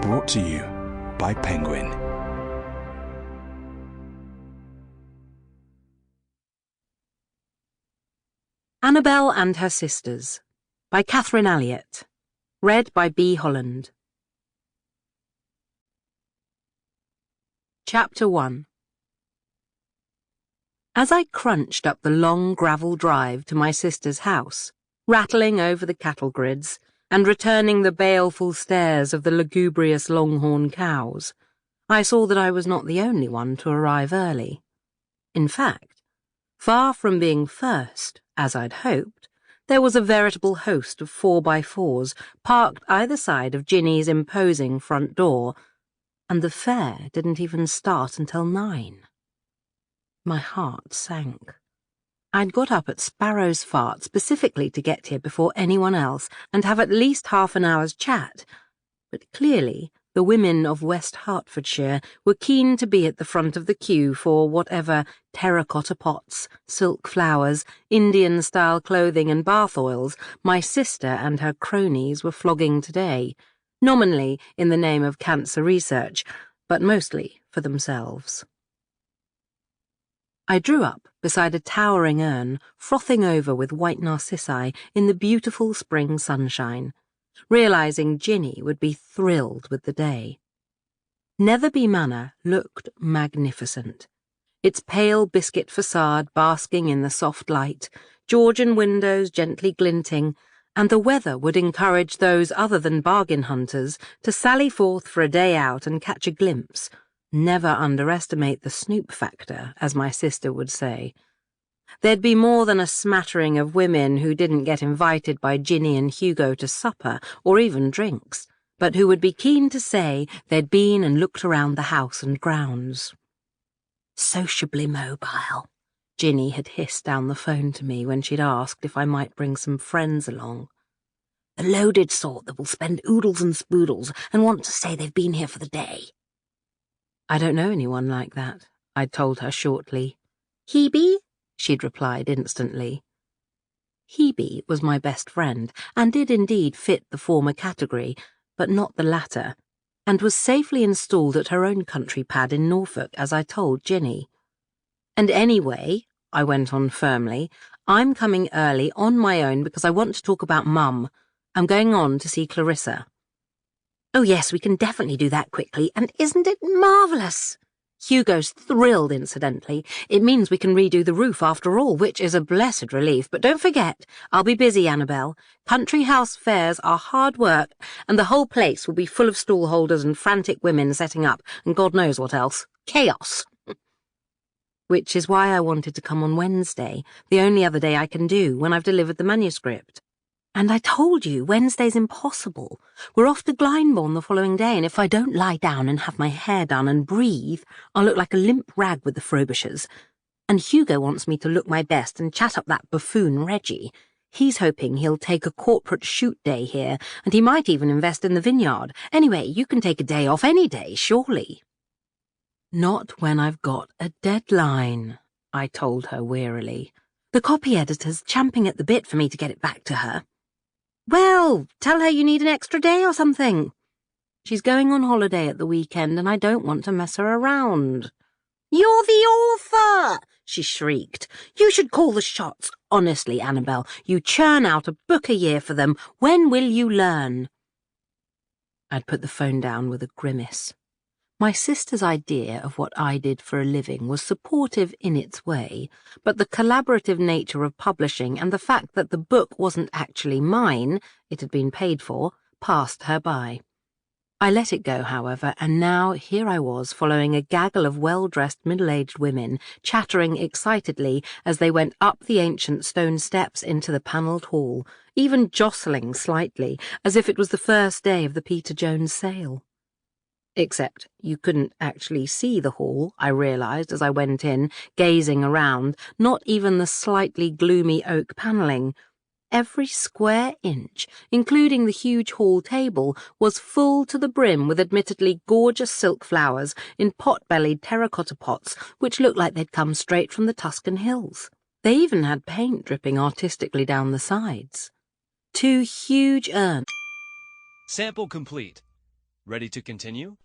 Brought to you by Penguin. Annabel and Her Sisters by Catherine Alliott. Read by Bea Holland. Chapter 1. As I crunched up the long gravel drive to my sister's house, rattling over the cattle grids and returning the baleful stares of the lugubrious longhorn cows, I saw that I was not the only one to arrive early. In fact, far from being first, as I'd hoped, there was a veritable host of 4x4s parked either side of Ginny's imposing front door, and the fair didn't even start until 9. My heart sank. I'd got up at Sparrow's Fart specifically to get here before anyone else and have at least half an hour's chat, but clearly the women of West Hertfordshire were keen to be at the front of the queue for whatever terracotta pots, silk flowers, Indian-style clothing and bath oils my sister and her cronies were flogging today, nominally in the name of cancer research, but mostly for themselves. I drew up beside a towering urn, frothing over with white narcissi in the beautiful spring sunshine, realizing Ginny would be thrilled with the day. Netherby Manor looked magnificent, its pale biscuit facade basking in the soft light, Georgian windows gently glinting, and the weather would encourage those other than bargain hunters to sally forth for a day out and catch a glimpse. Never underestimate the snoop factor, as my sister would say. There'd be more than a smattering of women who didn't get invited by Ginny and Hugo to supper or even drinks, but who would be keen to say they'd been and looked around the house and grounds. Sociably mobile, Ginny had hissed down the phone to me when she'd asked if I might bring some friends along. The loaded sort that will spend oodles and spoodles and want to say they've been here for the day. I don't know anyone like that, I'd told her shortly. Hebe? She'd replied instantly. Hebe was my best friend, and did indeed fit the former category, but not the latter, and was safely installed at her own country pad in Norfolk, as I told Ginny. And anyway, I went on firmly, I'm coming early on my own because I want to talk about Mum. I'm going on to see Clarissa. Oh yes, we can definitely do that quickly, and isn't it marvellous? Hugo's thrilled, incidentally. It means we can redo the roof after all, which is a blessed relief. But don't forget, I'll be busy, Annabel. Country house fairs are hard work, and the whole place will be full of stallholders and frantic women setting up, and God knows what else. Chaos. Which is why I wanted to come on Wednesday, the only other day I can do, when I've delivered the manuscript. And I told you, Wednesday's impossible. We're off to Glyndebourne the following day, and if I don't lie down and have my hair done and breathe, I'll look like a limp rag with the Frobishers. And Hugo wants me to look my best and chat up that buffoon Reggie. He's hoping he'll take a corporate shoot day here, and he might even invest in the vineyard. Anyway, you can take a day off any day, surely. Not when I've got a deadline, I told her wearily. The copy editor's champing at the bit for me to get it back to her. Well, tell her you need an extra day or something. She's going on holiday at the weekend and I don't want to mess her around. You're the author, she shrieked. You should call the shots. Honestly, Annabel, you churn out a book a year for them. When will you learn? I'd put the phone down with a grimace. My sister's idea of what I did for a living was supportive in its way, but the collaborative nature of publishing and the fact that the book wasn't actually mine, it had been paid for, passed her by. I let it go, however, and now here I was following a gaggle of well-dressed middle-aged women, chattering excitedly as they went up the ancient stone steps into the panelled hall, even jostling slightly, as if it was the first day of the Peter Jones sale. Except you couldn't actually see the hall, I realised as I went in, gazing around, not even the slightly gloomy oak panelling. Every square inch, including the huge hall table, was full to the brim with admittedly gorgeous silk flowers in pot-bellied terracotta pots which looked like they'd come straight from the Tuscan hills. They even had paint dripping artistically down the sides. 2 huge urns. Sample complete. Ready to continue?